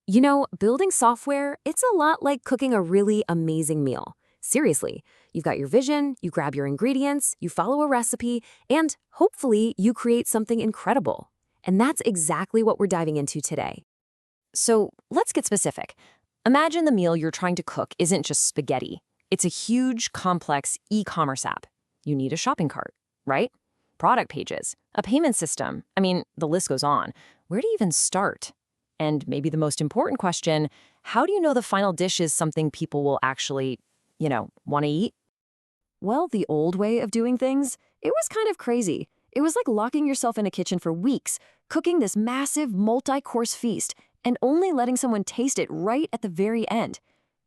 Building software, it's a lot like cooking a really amazing meal. Seriously, you've got your vision, you grab your ingredients, you follow a recipe, and hopefully you create something incredible. And that's exactly what we're diving into today. So let's get specific. Imagine the meal you're trying to cook isn't just spaghetti. It's a huge, complex e-commerce app. You need a shopping cart, right? Product pages, a payment system. I mean, the list goes on. Where do you even start? And maybe the most important question, how do you know the final dish is something people will actually, want to eat? Well, the old way of doing things, it was kind of crazy. It was like locking yourself in a kitchen for weeks, cooking this massive multi-course feast, and only letting someone taste it right at the very end.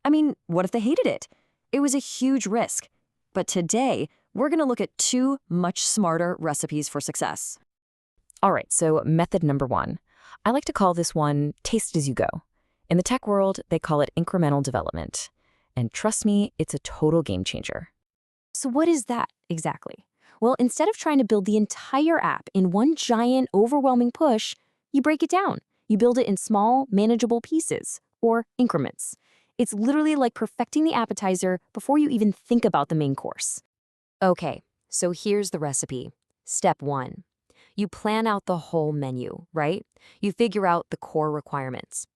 I mean, what if they hated it? It was a huge risk. But today, we're going to look at two much smarter recipes for success. All right, so method number one. I like to call this one taste as you go. In the tech world, they call it incremental development. And trust me, it's a total game changer. So what is that exactly? Well, instead of trying to build the entire app in one giant, overwhelming push, you break it down. You build it in small, manageable pieces, or increments. It's literally like perfecting the appetizer before you even think about the main course. Okay, so here's the recipe. Step one. You plan out the whole menu, right? You figure out the core requirements.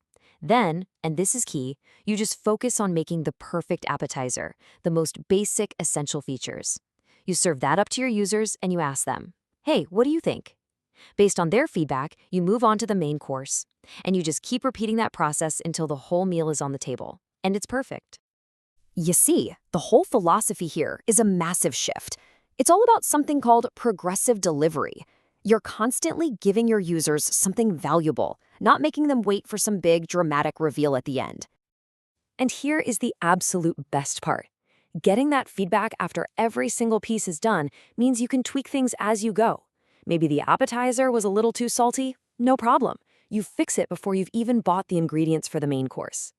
Then, and this is key, you just focus on making the perfect appetizer, the most basic essential features. You serve that up to your users and you ask them, hey, what do you think? Based on their feedback, you move on to the main course. And you just keep repeating that process until the whole meal is on the table. And it's perfect. You see, the whole philosophy here is a massive shift. It's all about something called progressive delivery. You're constantly giving your users something valuable, not making them wait for some big, dramatic reveal at the end. And here is the absolute best part. Getting that feedback after every single piece is done means you can tweak things as you go. Maybe the appetizer was a little too salty? No problem. You fix it before you've even bought the ingredients for the main course.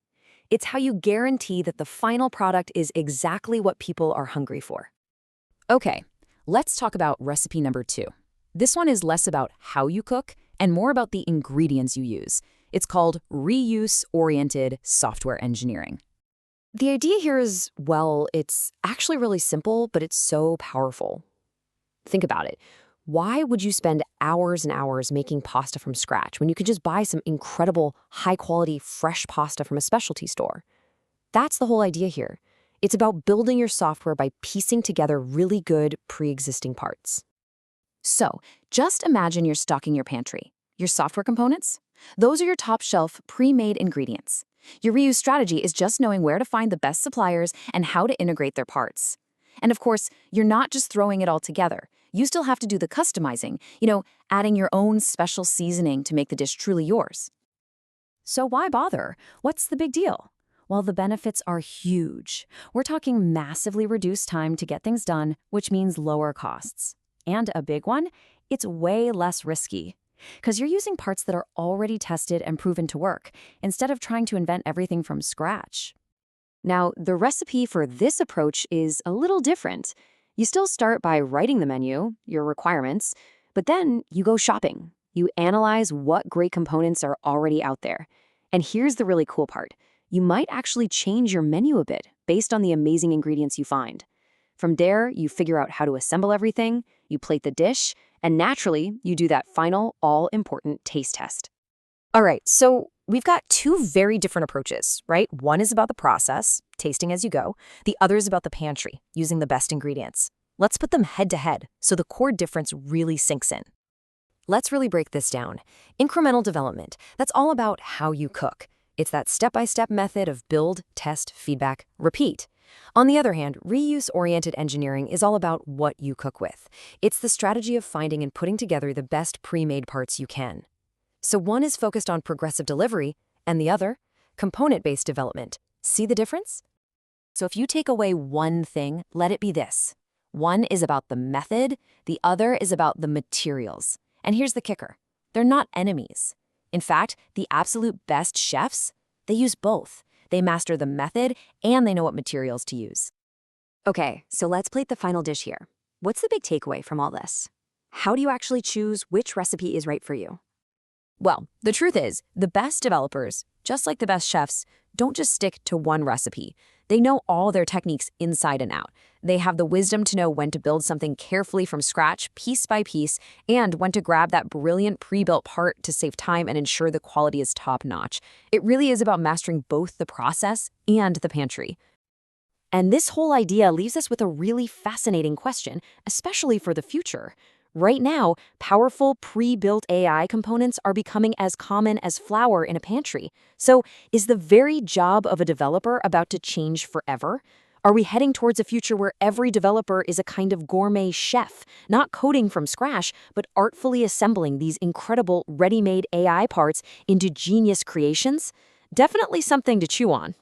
It's how you guarantee that the final product is exactly what people are hungry for. Okay, let's talk about recipe number two. This one is less about how you cook and more about the ingredients you use. It's called reuse-oriented software engineering. The idea here is, well, it's actually really simple, but it's so powerful. Think about it. Why would you spend hours and hours making pasta from scratch when you could just buy some incredible, high-quality, fresh pasta from a specialty store? That's the whole idea here. It's about building your software by piecing together really good pre-existing parts. So, just imagine you're stocking your pantry. Your software components? Those are your top-shelf, pre-made ingredients. Your reuse strategy is just knowing where to find the best suppliers and how to integrate their parts. And of course, you're not just throwing it all together. You still have to do the customizing, adding your own special seasoning to make the dish truly yours. So why bother? What's the big deal? Well, the benefits are huge. We're talking massively reduced time to get things done, which means lower costs. And a big one, it's way less risky. Because you're using parts that are already tested and proven to work, instead of trying to invent everything from scratch. Now, the recipe for this approach is a little different. You still start by writing the menu, your requirements, but then you go shopping. You analyze what great components are already out there. And here's the really cool part. You might actually change your menu a bit based on the amazing ingredients you find. From there, you figure out how to assemble everything, you plate the dish, and naturally, you do that final, all-important taste test. All right, so we've got two very different approaches, right? One is about the process, tasting as you go. The other is about the pantry, using the best ingredients. Let's put them head-to-head so the core difference really sinks in. Let's really break this down. Incremental development, that's all about how you cook. It's that step-by-step method of build, test, feedback, repeat. On the other hand, reuse-oriented engineering is all about what you cook with. It's the strategy of finding and putting together the best pre-made parts you can. So one is focused on progressive delivery, and the other, component-based development. See the difference? So if you take away one thing, let it be this. One is about the method, the other is about the materials. And here's the kicker. They're not enemies. In fact, the absolute best chefs, they use both. They master the method, and they know what materials to use. Okay, so let's plate the final dish here. What's the big takeaway from all this? How do you actually choose which recipe is right for you? Well, the truth is, the best developers, just like the best chefs, don't just stick to one recipe. They know all their techniques inside and out. They have the wisdom to know when to build something carefully from scratch, piece by piece, and when to grab that brilliant pre-built part to save time and ensure the quality is top-notch. It really is about mastering both the process and the pantry. And this whole idea leaves us with a really fascinating question, especially for the future. Right now, powerful pre-built AI components are becoming as common as flour in a pantry. So, is the very job of a developer about to change forever? Are we heading towards a future where every developer is a kind of gourmet chef, not coding from scratch, but artfully assembling these incredible ready-made AI parts into genius creations? Definitely something to chew on.